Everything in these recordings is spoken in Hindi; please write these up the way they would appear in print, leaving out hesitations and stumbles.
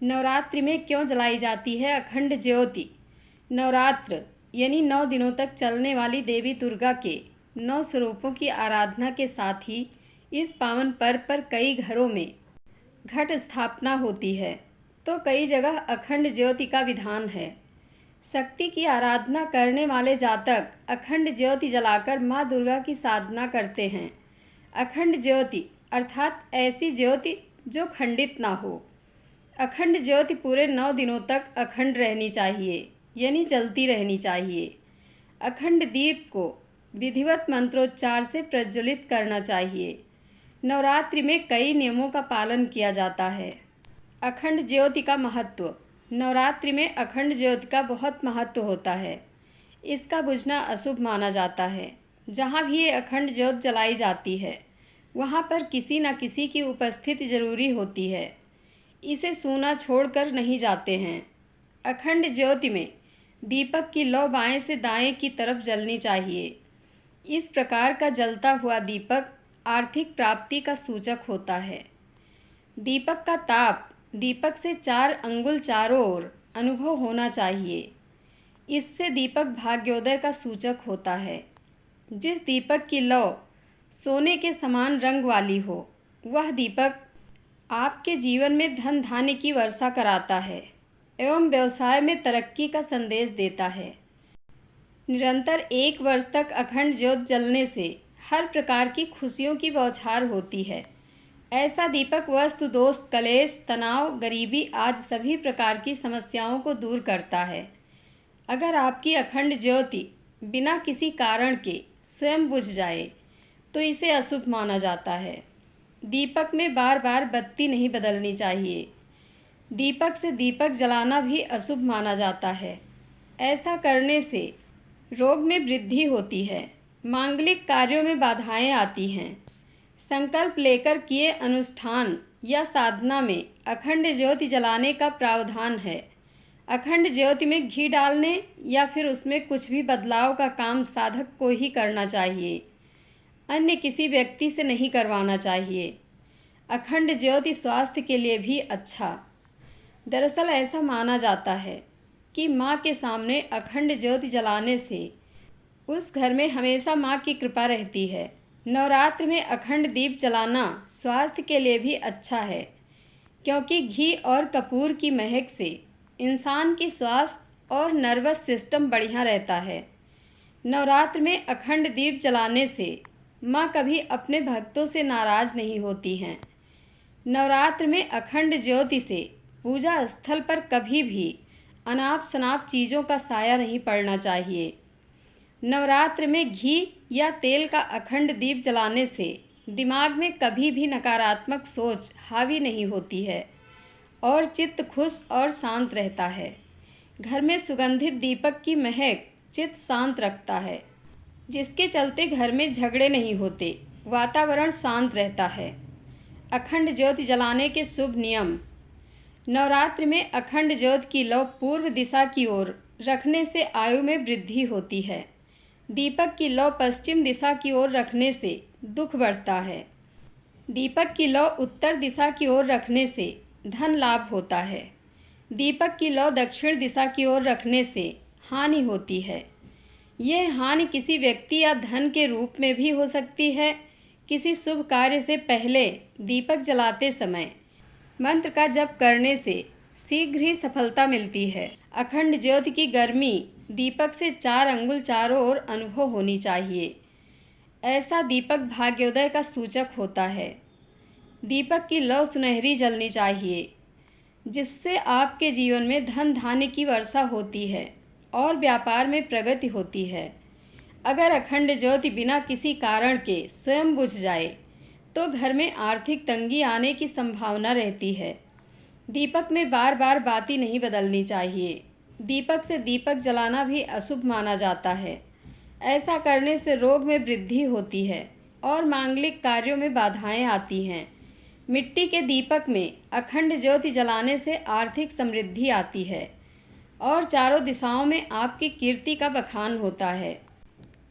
नवरात्रि में क्यों जलाई जाती है अखंड ज्योति? नवरात्र यानी 9 दिनों तक चलने वाली देवी दुर्गा के 9 स्वरूपों की आराधना के साथ ही इस पावन पर्व पर कई घरों में घट स्थापना होती है, तो कई जगह अखंड ज्योति का विधान है। शक्ति की आराधना करने वाले जातक अखंड ज्योति जलाकर माँ दुर्गा की साधना करते हैं। अखंड ज्योति अर्थात ऐसी ज्योति जो खंडित ना हो। अखंड ज्योति पूरे 9 दिनों तक अखंड रहनी चाहिए, यानी जलती रहनी चाहिए। अखंड दीप को विधिवत मंत्रोच्चार से प्रज्वलित करना चाहिए। नवरात्रि में कई नियमों का पालन किया जाता है। अखंड ज्योति का महत्व। नवरात्रि में अखंड ज्योति का बहुत महत्व होता है। इसका बुझना अशुभ माना जाता है। जहाँ भी ये अखंड ज्योत जलाई जाती है, वहाँ पर किसी न किसी की उपस्थिति जरूरी होती है। इसे सूना छोड़कर नहीं जाते हैं। अखंड ज्योति में दीपक की लौ बाएं से दाएं की तरफ जलनी चाहिए। इस प्रकार का जलता हुआ दीपक आर्थिक प्राप्ति का सूचक होता है। दीपक का ताप दीपक से 4 अंगुल चारों ओर अनुभव होना चाहिए। इससे दीपक भाग्योदय का सूचक होता है। जिस दीपक की लौ सोने के समान रंग वाली हो, वह दीपक आपके जीवन में धन धान्य की वर्षा कराता है एवं व्यवसाय में तरक्की का संदेश देता है। निरंतर 1 वर्ष तक अखंड ज्योत जलने से हर प्रकार की खुशियों की बौछार होती है। ऐसा दीपक वस्तु दोष, कलेश, तनाव, गरीबी आदि सभी प्रकार की समस्याओं को दूर करता है। अगर आपकी अखंड ज्योति बिना किसी कारण के स्वयं बुझ जाए तो इसे अशुभ माना जाता है। दीपक में बार बार बत्ती नहीं बदलनी चाहिए। दीपक से दीपक जलाना भी अशुभ माना जाता है। ऐसा करने से रोग में वृद्धि होती है, मांगलिक कार्यों में बाधाएं आती हैं। संकल्प लेकर किए अनुष्ठान या साधना में अखंड ज्योति जलाने का प्रावधान है। अखंड ज्योति में घी डालने या फिर उसमें कुछ भी बदलाव का काम साधक को ही करना चाहिए, अन्य किसी व्यक्ति से नहीं करवाना चाहिए। अखंड ज्योति स्वास्थ्य के लिए भी अच्छा। दरअसल ऐसा माना जाता है कि माँ के सामने अखंड ज्योति जलाने से उस घर में हमेशा माँ की कृपा रहती है। नवरात्र में अखंड दीप जलाना स्वास्थ्य के लिए भी अच्छा है, क्योंकि घी और कपूर की महक से इंसान की स्वास्थ्य और नर्वस सिस्टम बढ़िया रहता है। नवरात्र में अखंड दीप जलाने से माँ कभी अपने भक्तों से नाराज़ नहीं होती हैं। नवरात्र में अखंड ज्योति से पूजा स्थल पर कभी भी अनाप शनाप चीज़ों का साया नहीं पड़ना चाहिए। नवरात्र में घी या तेल का अखंड दीप जलाने से दिमाग में कभी भी नकारात्मक सोच हावी नहीं होती है और चित्त खुश और शांत रहता है। घर में सुगंधित दीपक की महक चित्त शांत रखता है, जिसके चलते घर में झगड़े नहीं होते, वातावरण शांत रहता है। अखंड ज्योति जलाने के शुभ नियम। नवरात्र में अखंड ज्योति की लौ पूर्व दिशा की ओर रखने से आयु में वृद्धि होती है। दीपक की लौ पश्चिम दिशा की ओर रखने से दुख बढ़ता है। दीपक की लौ उत्तर दिशा की ओर रखने से धन लाभ होता है। दीपक की लौ दक्षिण दिशा की ओर रखने से हानि होती है। यह हानि किसी व्यक्ति या धन के रूप में भी हो सकती है। किसी शुभ कार्य से पहले दीपक जलाते समय मंत्र का जप करने से शीघ्र ही सफलता मिलती है। अखंड ज्योति की गर्मी दीपक से 4 अंगुल चारों ओर अनुभव होनी चाहिए। ऐसा दीपक भाग्योदय का सूचक होता है। दीपक की लौ सुनहरी जलनी चाहिए, जिससे आपके जीवन में धन धान्य की वर्षा होती है और व्यापार में प्रगति होती है। अगर अखंड ज्योति बिना किसी कारण के स्वयं बुझ जाए तो घर में आर्थिक तंगी आने की संभावना रहती है। दीपक में बार बार बाती नहीं बदलनी चाहिए। दीपक से दीपक जलाना भी अशुभ माना जाता है। ऐसा करने से रोग में वृद्धि होती है और मांगलिक कार्यों में बाधाएं आती हैं। मिट्टी के दीपक में अखंड ज्योति जलाने से आर्थिक समृद्धि आती है और चारों दिशाओं में आपकी कीर्ति का बखान होता है।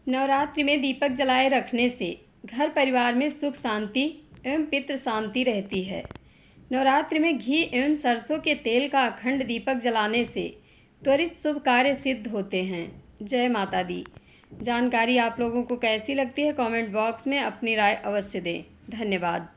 नवरात्रि में दीपक जलाए रखने से घर परिवार में सुख शांति एवं पितृ शांति रहती है। नवरात्रि में घी एवं सरसों के तेल का अखंड दीपक जलाने से त्वरित शुभ कार्य सिद्ध होते हैं। जय माता दी। जानकारी आप लोगों को कैसी लगती है कमेंट बॉक्स में अपनी राय अवश्य दें। धन्यवाद।